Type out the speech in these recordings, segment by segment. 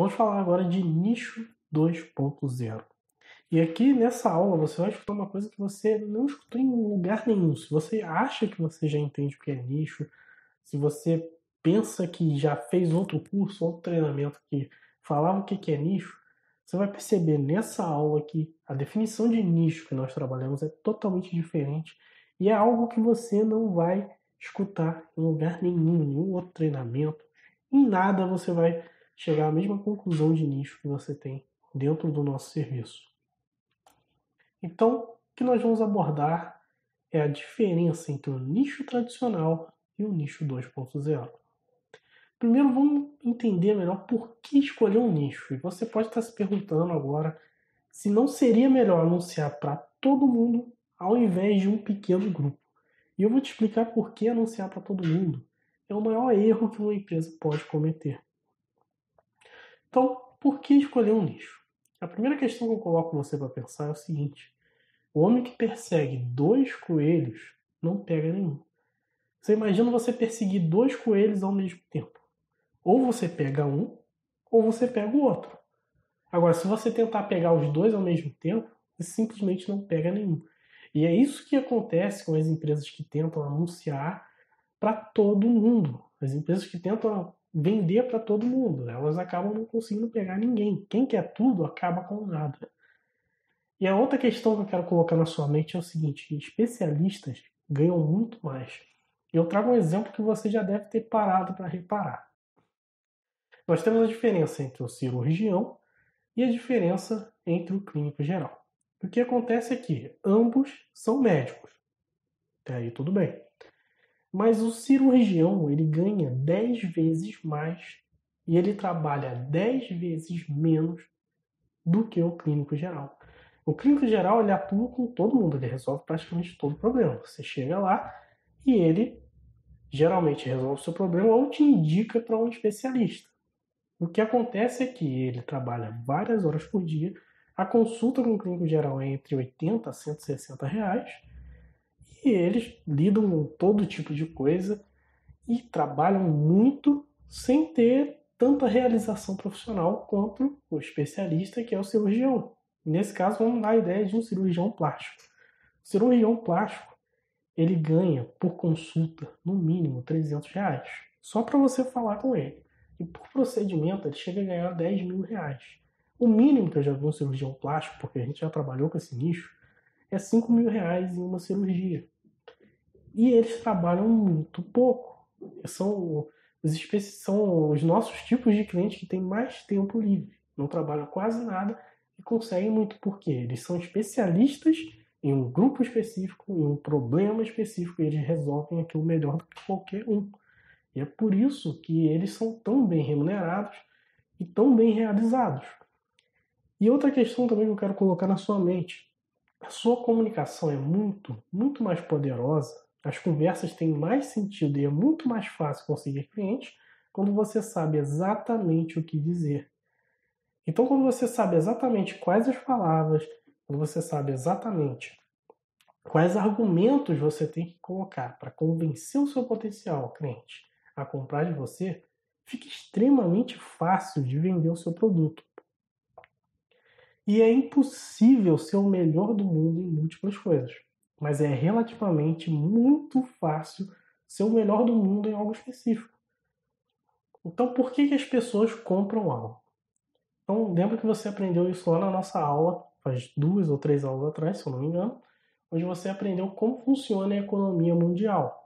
Vamos falar agora de nicho 2.0. E aqui nessa aula você vai escutar uma coisa que você não escutou em lugar nenhum. Se você acha que você já entende o que é nicho, se você pensa que já fez outro curso, outro treinamento que falava o que é nicho, você vai perceber nessa aula que a definição de nicho que nós trabalhamos é totalmente diferente e é algo que você não vai escutar em lugar nenhum, nenhum outro treinamento. Em nada você vai chegar à mesma conclusão de nicho que você tem dentro do nosso serviço. Então, o que nós vamos abordar é a diferença entre o nicho tradicional e o nicho 2.0. Primeiro, vamos entender melhor por que escolher um nicho. E você pode estar se perguntando agora se não seria melhor anunciar para todo mundo ao invés de um pequeno grupo. E eu vou te explicar por que anunciar para todo mundo é o maior erro que uma empresa pode cometer. Então, por que escolher um nicho? A primeira questão que eu coloco você para pensar é o seguinte: o homem que persegue 2 coelhos não pega nenhum. Você imagina você perseguir 2 coelhos ao mesmo tempo. Ou você pega um, ou você pega o outro. Agora, se você tentar pegar os 2 ao mesmo tempo, você simplesmente não pega nenhum. E é isso que acontece com as empresas que tentam anunciar para todo mundo. As empresas que tentam vender para todo mundo, elas acabam não conseguindo pegar ninguém. Quem quer tudo acaba com nada. E a outra questão que eu quero colocar na sua mente é o seguinte: especialistas ganham muito mais. Eu trago um exemplo que você já deve ter parado para reparar. Nós temos a diferença entre o cirurgião e a diferença entre o clínico geral. O que acontece é que ambos são médicos. Até aí tudo bem. Mas o cirurgião, ele ganha 10 vezes mais e ele trabalha 10 vezes menos do que o clínico geral. O clínico geral, ele atua com todo mundo, ele resolve praticamente todo o problema. Você chega lá e ele geralmente resolve o seu problema ou te indica para um especialista. O que acontece é que ele trabalha várias horas por dia, a consulta com o clínico geral é entre 80 a 160 reais, e eles lidam com todo tipo de coisa e trabalham muito sem ter tanta realização profissional quanto o especialista, que é o cirurgião. Nesse caso, vamos dar a ideia de um cirurgião plástico. O cirurgião plástico, ele ganha por consulta, no mínimo, 300 reais. Só para você falar com ele. E por procedimento, ele chega a ganhar 10 mil reais. O mínimo que eu já vi um cirurgião plástico, porque a gente já trabalhou com esse nicho, é 5 mil reais em uma cirurgia. E eles trabalham muito pouco. São os nossos tipos de clientes que têm mais tempo livre. Não trabalham quase nada e conseguem muito porque eles são especialistas em um grupo específico, em um problema específico, e eles resolvem aquilo melhor do que qualquer um. E é por isso que eles são tão bem remunerados e tão bem realizados. E outra questão também que eu quero colocar na sua mente: a sua comunicação é muito, muito mais poderosa, as conversas têm mais sentido e é muito mais fácil conseguir clientes quando você sabe exatamente o que dizer. Então, quando você sabe exatamente quais as palavras, quando você sabe exatamente quais argumentos você tem que colocar para convencer o seu potencial cliente a comprar de você, fica extremamente fácil de vender o seu produto. E é impossível ser o melhor do mundo em múltiplas coisas, mas é relativamente muito fácil ser o melhor do mundo em algo específico. Então, por que as pessoas compram algo? Então, lembra que você aprendeu isso lá na nossa aula, faz 2 ou 3 aulas atrás, se eu não me engano, onde você aprendeu como funciona a economia mundial.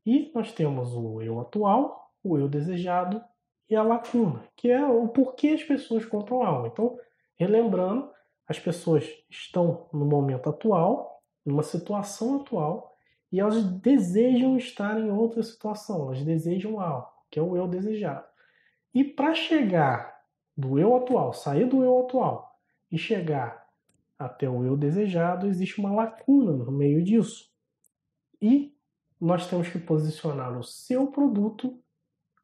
E nós temos o eu atual, o eu desejado e a lacuna, que é o porquê as pessoas compram algo. Então, relembrando, as pessoas estão no momento atual, numa situação atual, e elas desejam estar em outra situação, elas desejam algo, que é o eu desejado. E para chegar do eu atual, sair do eu atual e chegar até o eu desejado, existe uma lacuna no meio disso. E nós temos que posicionar o seu produto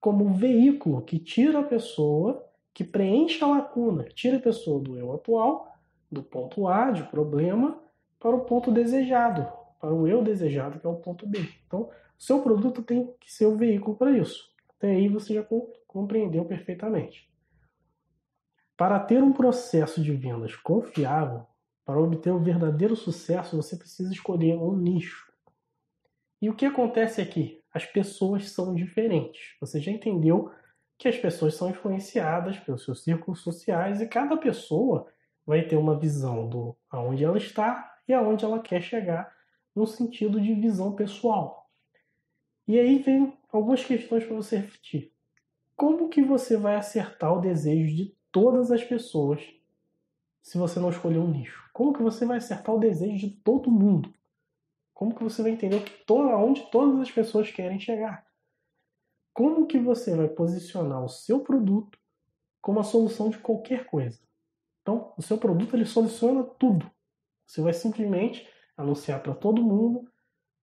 como veículo que tira a pessoa, que preenche a lacuna, tira a pessoa do eu atual, do ponto A, de problema, para o ponto desejado, para o eu desejado, que é o ponto B. Então, o seu produto tem que ser o veículo para isso. Até aí você já compreendeu perfeitamente. Para ter um processo de vendas confiável, para obter o verdadeiro sucesso, você precisa escolher um nicho. E o que acontece aqui? As pessoas são diferentes. Você já entendeu que as pessoas são influenciadas pelos seus círculos sociais e cada pessoa vai ter uma visão do aonde ela está e aonde ela quer chegar no sentido de visão pessoal. E aí vem algumas questões para você refletir. Como que você vai acertar o desejo de todas as pessoas se você não escolher um nicho? Como que você vai acertar o desejo de todo mundo? Como que você vai entender aonde todas as pessoas querem chegar? Como que você vai posicionar o seu produto como a solução de qualquer coisa? Então, o seu produto ele soluciona tudo. Você vai simplesmente anunciar para todo mundo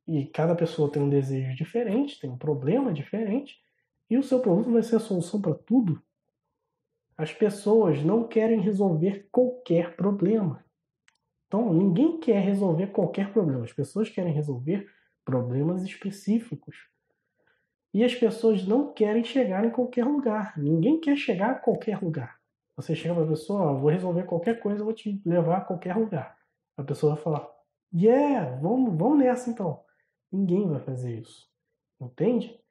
e cada pessoa tem um desejo diferente, tem um problema diferente, e o seu produto vai ser a solução para tudo. As pessoas não querem resolver qualquer problema. Então, ninguém quer resolver qualquer problema. As pessoas querem resolver problemas específicos. E as pessoas não querem chegar em qualquer lugar. Ninguém quer chegar a qualquer lugar. Você chega para a pessoa, vou resolver qualquer coisa, vou te levar a qualquer lugar. A pessoa vai falar, vamos nessa então. Ninguém vai fazer isso. Entende?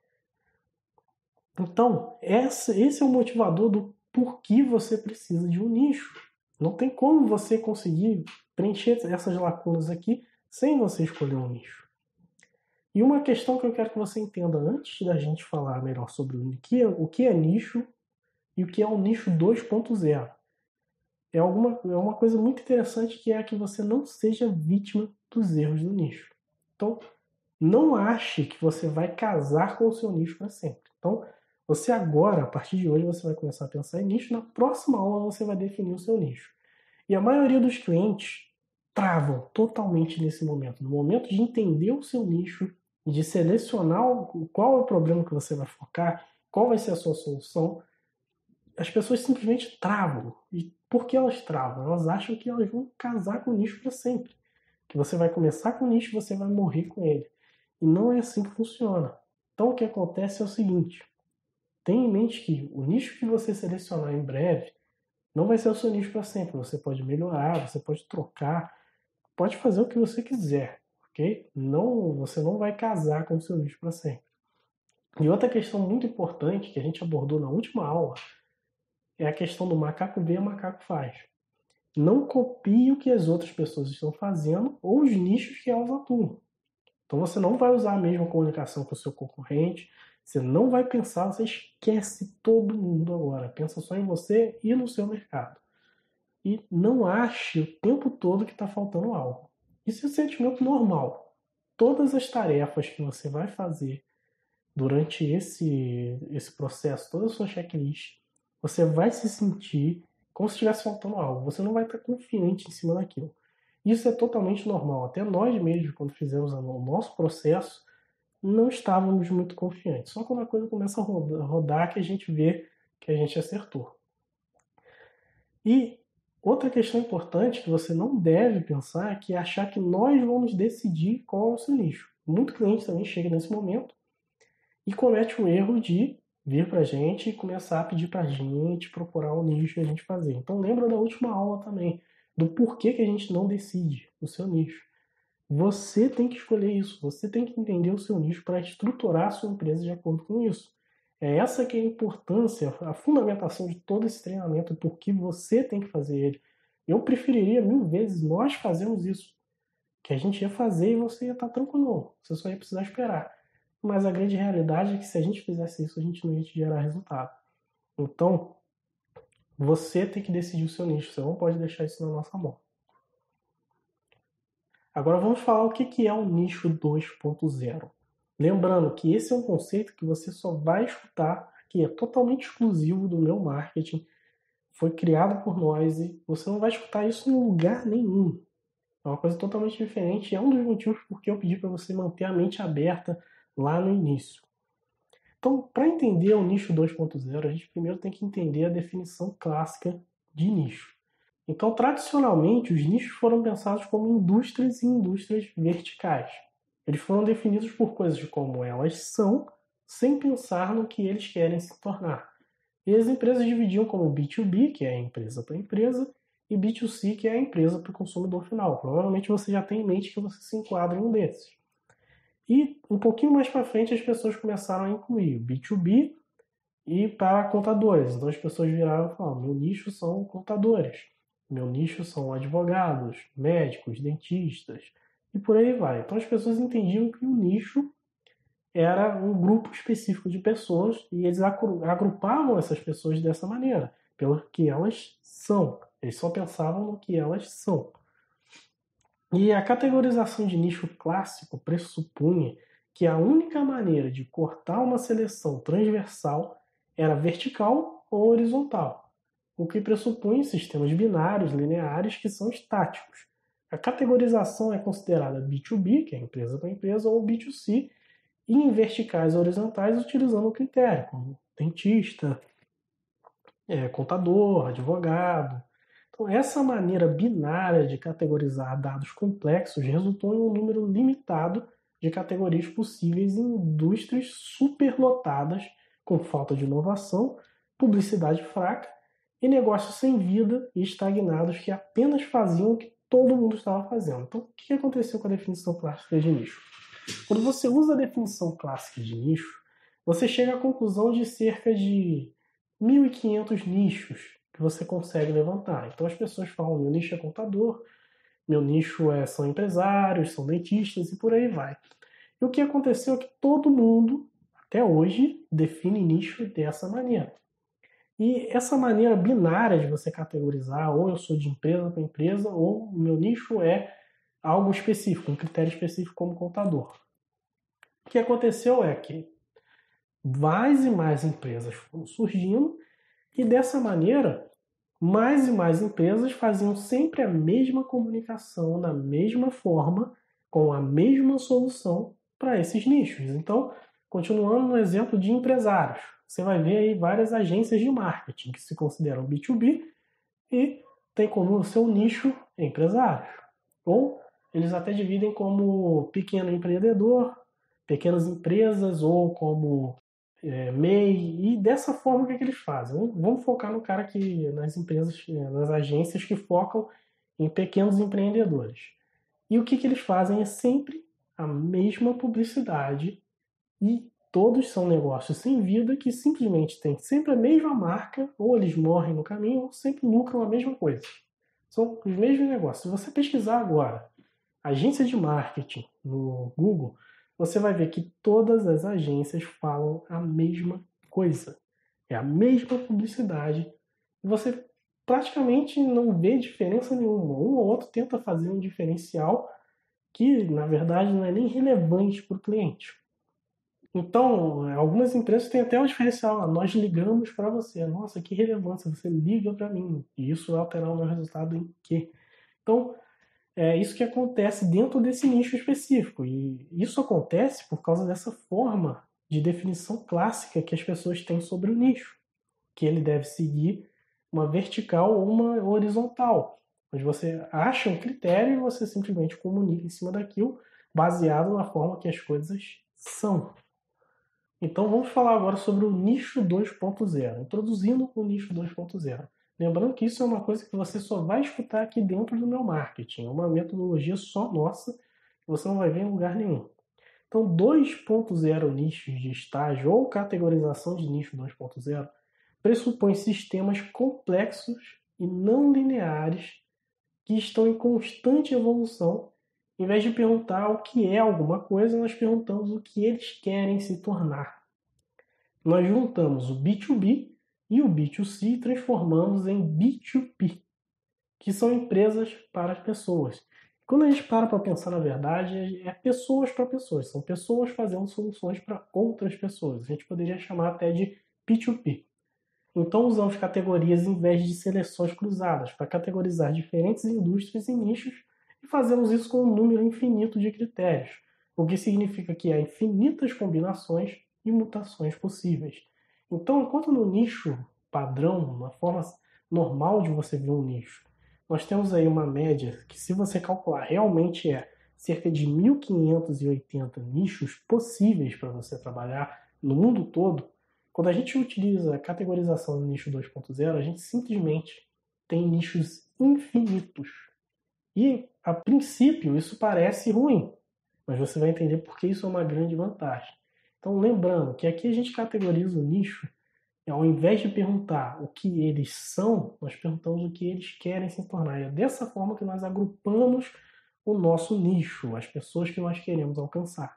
Então, esse é o motivador do porquê você precisa de um nicho. Não tem como você conseguir preencher essas lacunas aqui sem você escolher um nicho. E uma questão que eu quero que você entenda antes da gente falar melhor sobre o que é nicho e o que é um nicho 2.0. É uma coisa muito interessante que é que você não seja vítima dos erros do nicho. Então, não ache que você vai casar com o seu nicho para sempre. Então, você agora, a partir de hoje, você vai começar a pensar em nicho. Na próxima aula, você vai definir o seu nicho. E a maioria dos clientes travam totalmente nesse momento. No momento de entender o seu nicho, de selecionar qual é o problema que você vai focar, qual vai ser a sua solução, as pessoas simplesmente travam. E por que elas travam? Elas acham que elas vão casar com o nicho para sempre. Que você vai começar com o nicho e você vai morrer com ele. E não é assim que funciona. Então o que acontece é o seguinte. Tenha em mente que o nicho que você selecionar em breve não vai ser o seu nicho para sempre. Você pode melhorar, você pode trocar, pode fazer o que você quiser, ok? Você não vai casar com o seu nicho para sempre. E outra questão muito importante que a gente abordou na última aula é a questão do macaco vê, macaco faz. Não copie o que as outras pessoas estão fazendo ou os nichos que elas atuam. Então você não vai usar a mesma comunicação com o seu concorrente, você não vai pensar, você esquece todo mundo agora. Pensa só em você e no seu mercado. E não ache o tempo todo que está faltando algo. Isso é um sentimento normal. Todas as tarefas que você vai fazer durante esse processo, toda a sua checklist, você vai se sentir como se estivesse faltando algo. Você não vai estar confiante em cima daquilo. Isso é totalmente normal. Até nós mesmos, quando fizemos o nosso processo, não estávamos muito confiantes. Só quando a coisa começa a rodar que a gente vê que a gente acertou. E outra questão importante que você não deve pensar é que é achar que nós vamos decidir qual é o seu nicho. Muito cliente também chega nesse momento e comete o erro de vir para a gente e começar a pedir para a gente procurar um nicho e a gente fazer. Então lembra da última aula também, do porquê que a gente não decide o seu nicho. Você tem que escolher isso, você tem que entender o seu nicho para estruturar a sua empresa de acordo com isso. É essa que é a importância, a fundamentação de todo esse treinamento, porque você tem que fazer ele. Eu preferiria 1000 vezes nós fazermos isso, que a gente ia fazer e você ia estar tranquilo, você só ia precisar esperar. Mas a grande realidade é que se a gente fizesse isso, a gente não ia te gerar resultado. Então, você tem que decidir o seu nicho, você não pode deixar isso na nossa mão. Agora vamos falar o que é o nicho 2.0. Lembrando que esse é um conceito que você só vai escutar, que é totalmente exclusivo do meu marketing, foi criado por nós e você não vai escutar isso em lugar nenhum. É uma coisa totalmente diferente e é um dos motivos porque eu pedi para você manter a mente aberta lá no início. Então, para entender o nicho 2.0, a gente primeiro tem que entender a definição clássica de nicho. Então, tradicionalmente, os nichos foram pensados como indústrias e indústrias verticais. Eles foram definidos por coisas como elas são, sem pensar no que eles querem se tornar. E as empresas dividiam como B2B, que é a empresa para empresa, e B2C, que é a empresa para o consumidor final. Provavelmente você já tem em mente que você se enquadra em um desses. E um pouquinho mais para frente as pessoas começaram a incluir o B2B e para contadores. Então as pessoas viraram e falaram: meu nicho são contadores, meu nicho são advogados, médicos, dentistas e por aí vai. Então as pessoas entendiam que o nicho era um grupo específico de pessoas e eles agrupavam essas pessoas dessa maneira, pelo que elas são. Eles só pensavam no que elas são. E a categorização de nicho clássico pressupunha que a única maneira de cortar uma seleção transversal era vertical ou horizontal, o que pressupõe sistemas binários lineares que são estáticos. A categorização é considerada B2B, que é empresa para empresa, ou B2C, e em verticais ou horizontais utilizando o critério, como dentista, contador, advogado. Então, essa maneira binária de categorizar dados complexos resultou em um número limitado de categorias possíveis em indústrias superlotadas, com falta de inovação, publicidade fraca e negócios sem vida e estagnados que apenas faziam o que todo mundo estava fazendo. Então, o que aconteceu com a definição clássica de nicho? Quando você usa a definição clássica de nicho, você chega à conclusão de cerca de 1.500 nichos que você consegue levantar. Então as pessoas falam: meu nicho é contador, meu nicho são empresários, são dentistas e por aí vai. E o que aconteceu é que todo mundo, até hoje, define nicho dessa maneira. E essa maneira binária de você categorizar, ou eu sou de empresa para empresa, ou o meu nicho é algo específico, um critério específico como contador. O que aconteceu é que mais e mais empresas foram surgindo e dessa maneira mais e mais empresas faziam sempre a mesma comunicação da mesma forma, com a mesma solução para esses nichos. Então, continuando no exemplo de empresários, você vai ver aí várias agências de marketing que se consideram B2B e tem como seu nicho empresários. Ou eles até dividem como pequeno empreendedor, pequenas empresas ou como MEI, e dessa forma o que eles fazem? Vamos focar no cara que nas empresas, nas agências que focam em pequenos empreendedores. E o que eles fazem é sempre a mesma publicidade e todos são negócios sem vida que simplesmente têm sempre a mesma marca, ou eles morrem no caminho, ou sempre lucram a mesma coisa. São os mesmos negócios. Se você pesquisar agora agência de marketing no Google, você vai ver que todas as agências falam a mesma coisa. É a mesma publicidade. E você praticamente não vê diferença nenhuma. Um ou outro tenta fazer um diferencial que, na verdade, não é nem relevante para o cliente. Então, algumas empresas têm até um diferencial: nós ligamos para você. Nossa, que relevância, você liga para mim. E isso vai alterar o meu resultado em quê? Então, é isso que acontece dentro desse nicho específico. E isso acontece por causa dessa forma de definição clássica que as pessoas têm sobre o nicho, que ele deve seguir uma vertical ou uma horizontal, onde você acha um critério e você simplesmente comunica em cima daquilo, baseado na forma que as coisas são. Então vamos falar agora sobre o nicho 2.0, introduzindo o nicho 2.0. Lembrando que isso é uma coisa que você só vai escutar aqui dentro do meu marketing. É uma metodologia só nossa, que você não vai ver em lugar nenhum. Então, 2.0 nichos de estágio ou categorização de nicho 2.0 pressupõe sistemas complexos e não lineares que estão em constante evolução. Em vez de perguntar o que é alguma coisa, nós perguntamos o que eles querem se tornar. Nós juntamos o B2B e o B2C e transformamos em B2P, que são empresas para as pessoas. Quando a gente para pensar, na verdade, é pessoas para pessoas. São pessoas fazendo soluções para outras pessoas. A gente poderia chamar até de P2P. Então usamos categorias em vez de seleções cruzadas para categorizar diferentes indústrias e nichos e fazemos isso com um número infinito de critérios, o que significa que há infinitas combinações e mutações possíveis. Então, enquanto no nicho padrão, na forma normal de você ver um nicho, nós temos aí uma média que, se você calcular, realmente é cerca de 1.580 nichos possíveis para você trabalhar no mundo todo. Quando a gente utiliza a categorização do nicho 2.0, a gente simplesmente tem nichos infinitos. E, a princípio, isso parece ruim, mas você vai entender por que isso é uma grande vantagem. Então, lembrando que aqui a gente categoriza o nicho, e ao invés de perguntar o que eles são, nós perguntamos o que eles querem se tornar. E é dessa forma que nós agrupamos o nosso nicho, as pessoas que nós queremos alcançar.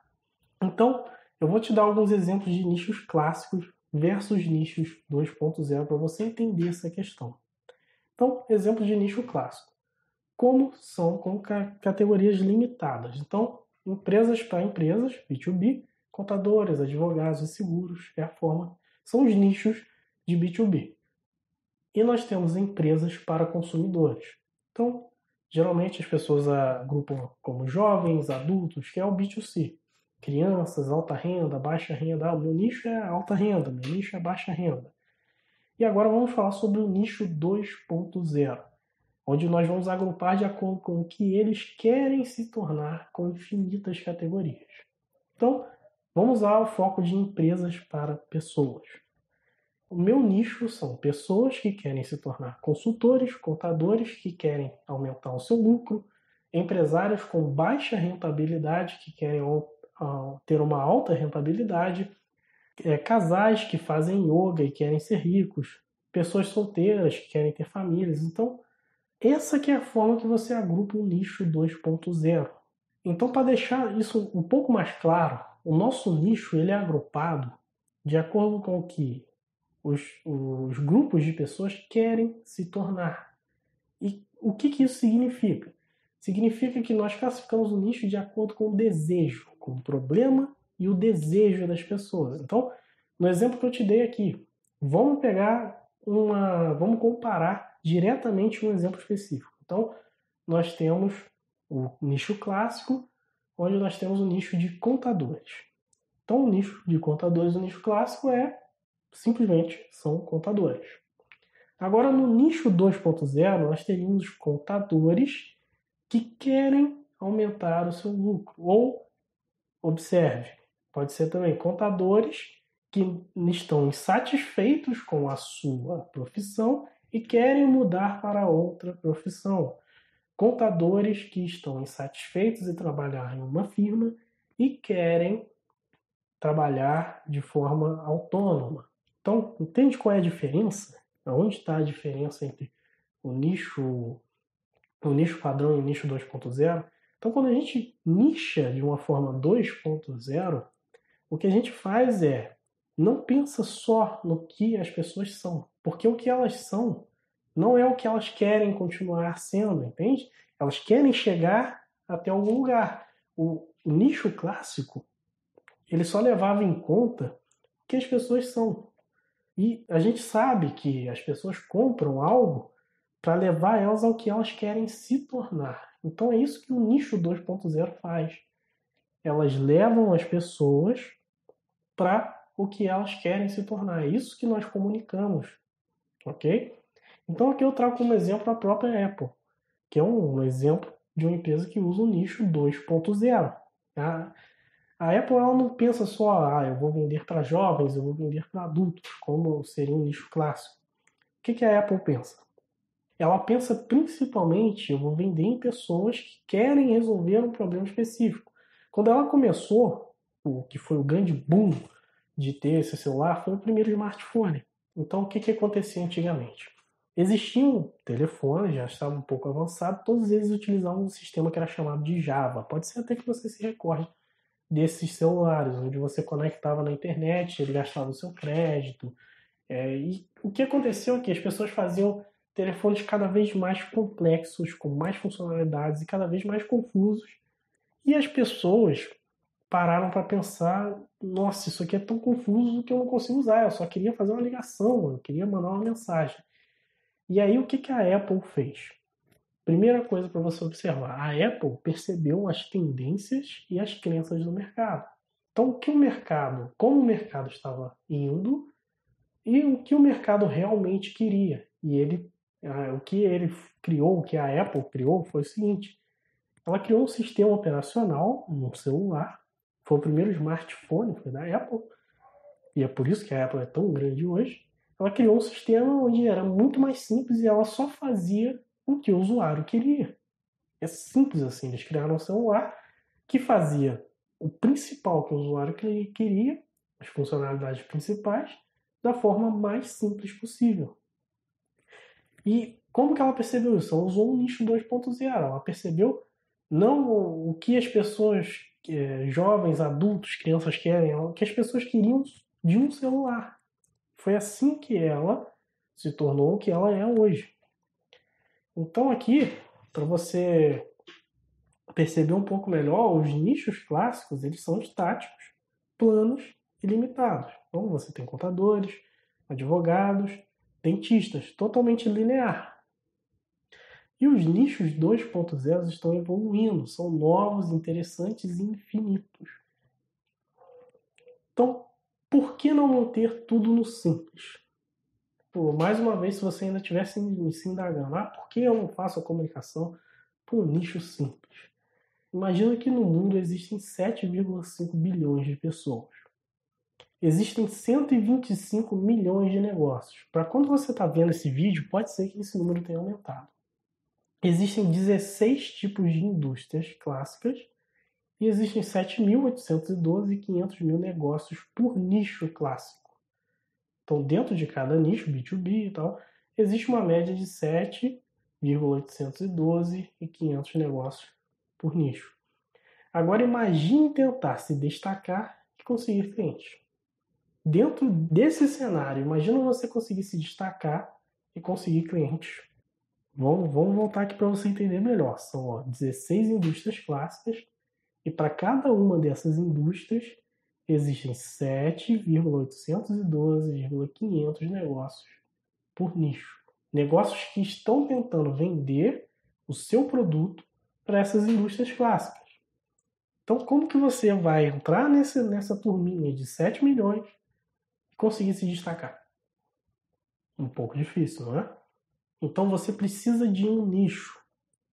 Então, eu vou te dar alguns exemplos de nichos clássicos versus nichos 2.0 para você entender essa questão. Então, exemplo de nicho clássico. Como são com categorias limitadas. Então, empresas para empresas, B2B, contadores, advogados e seguros, é a forma, são os nichos de B2B. E nós temos empresas para consumidores. Então, geralmente as pessoas agrupam como jovens, adultos, que é o B2C. Crianças, alta renda, baixa renda. Meu nicho é alta renda, meu nicho é baixa renda. E agora vamos falar sobre o nicho 2.0, onde nós vamos agrupar de acordo com o que eles querem se tornar com infinitas categorias. Então, vamos ao foco de empresas para pessoas. O meu nicho são pessoas que querem se tornar consultores, contadores que querem aumentar o seu lucro, empresários com baixa rentabilidade que querem ter uma alta rentabilidade, casais que fazem yoga e querem ser ricos, pessoas solteiras que querem ter famílias. Então, essa que é a forma que você agrupa o nicho 2.0. Então, para deixar isso um pouco mais claro, o nosso nicho ele é agrupado de acordo com o que os grupos de pessoas querem se tornar. E o que isso significa? Significa que nós classificamos o nicho de acordo com o desejo, com o problema e o desejo das pessoas. Então, no exemplo que eu te dei aqui, vamos comparar diretamente um exemplo específico. Então, nós temos o nicho clássico, onde nós temos o nicho de contadores. Então, o nicho de contadores, o nicho clássico simplesmente são contadores. Agora, no nicho 2.0, nós teríamos contadores que querem aumentar o seu lucro. Ou, observe, pode ser também contadores que estão insatisfeitos com a sua profissão e querem mudar para outra profissão. Contadores que estão insatisfeitos em trabalhar em uma firma e querem trabalhar de forma autônoma. Então, entende qual é a diferença? Onde está a diferença entre o nicho padrão e o nicho 2.0? Então, quando a gente nicha de uma forma 2.0, o que a gente faz não pensa só no que as pessoas são, porque o que elas são não é o que elas querem continuar sendo, entende? Elas querem chegar até algum lugar. O nicho clássico, ele só levava em conta o que as pessoas são. E a gente sabe que as pessoas compram algo para levar elas ao que elas querem se tornar. Então é isso que o nicho 2.0 faz. Elas levam as pessoas para o que elas querem se tornar. É isso que nós comunicamos, ok? Então aqui eu trago como exemplo a própria Apple, que é um exemplo de uma empresa que usa o nicho 2.0. A Apple ela não pensa só, eu vou vender para jovens, eu vou vender para adultos, como seria um nicho clássico. O que a Apple pensa? Ela pensa principalmente, eu vou vender em pessoas que querem resolver um problema específico. Quando ela começou, o que foi o grande boom de ter esse celular, foi o primeiro smartphone. Então, o que acontecia antigamente? Existiam telefones, já estavam um pouco avançados, todos eles utilizavam um sistema que era chamado de Java. Pode ser até que você se recorde desses celulares, onde você conectava na internet, ele gastava o seu crédito. E o que aconteceu é que as pessoas faziam telefones cada vez mais complexos, com mais funcionalidades e cada vez mais confusos. E as pessoas pararam para pensar, nossa, isso aqui é tão confuso que eu não consigo usar, eu só queria fazer uma ligação, eu queria mandar uma mensagem. E aí o que a Apple fez? Primeira coisa para você observar, a Apple percebeu as tendências e as crenças do mercado. Então, como o mercado estava indo e o que o mercado realmente queria. E o que ele criou, o que a Apple criou foi o seguinte, ela criou um sistema operacional no celular, foi o primeiro smartphone, foi da Apple, e é por isso que a Apple é tão grande hoje, ela criou um sistema onde era muito mais simples e ela só fazia o que o usuário queria. É simples assim, eles criaram um celular que fazia o principal que o usuário queria, as funcionalidades principais, da forma mais simples possível. E como que ela percebeu isso? Ela usou um nicho 2.0. Ela percebeu não o que as pessoas, jovens, adultos, crianças querem, o que as pessoas queriam de um celular. Foi assim que ela se tornou o que ela é hoje. Então aqui, para você perceber um pouco melhor, os nichos clássicos, eles são estáticos, planos e limitados. Então você tem contadores, advogados, dentistas, totalmente linear. E os nichos 2.0 estão evoluindo, são novos, interessantes e infinitos. Então, por que não manter tudo no simples? Pô, mais uma vez, se você ainda estivesse se indagando, por que eu não faço a comunicação por um nicho simples? Imagina que no mundo existem 7,5 bilhões de pessoas. Existem 125 milhões de negócios. Para quando você está vendo esse vídeo, pode ser que esse número tenha aumentado. Existem 16 tipos de indústrias clássicas e existem 7.812 e 500 mil negócios por nicho clássico. Então, dentro de cada nicho, B2B e tal, existe uma média de 7,812 e 500 negócios por nicho. Agora, imagine tentar se destacar e conseguir clientes. Dentro desse cenário, imagina você conseguir se destacar e conseguir clientes. Vamos voltar aqui para você entender melhor. São 16 indústrias clássicas e para cada uma dessas indústrias existem 7,812,500 negócios por nicho. Negócios que estão tentando vender o seu produto para essas indústrias clássicas. Então, como que você vai entrar nessa turminha de 7 milhões e conseguir se destacar? Um pouco difícil, não é? Então você precisa de um nicho.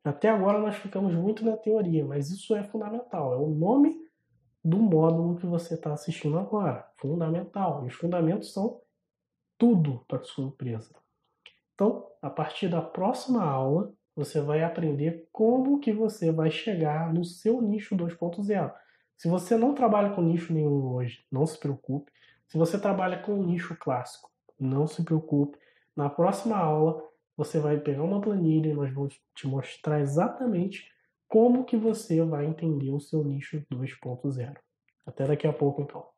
Até agora nós ficamos muito na teoria, mas isso é fundamental. É o nome do módulo que você está assistindo agora. Fundamental. E os fundamentos são tudo para a sua empresa. Então, a partir da próxima aula, você vai aprender como que você vai chegar no seu nicho 2.0. Se você não trabalha com nicho nenhum hoje, não se preocupe. Se você trabalha com um nicho clássico, não se preocupe. Na próxima aula, você vai pegar uma planilha e nós vamos te mostrar exatamente como que você vai entender o seu nicho 2.0. Até daqui a pouco, então.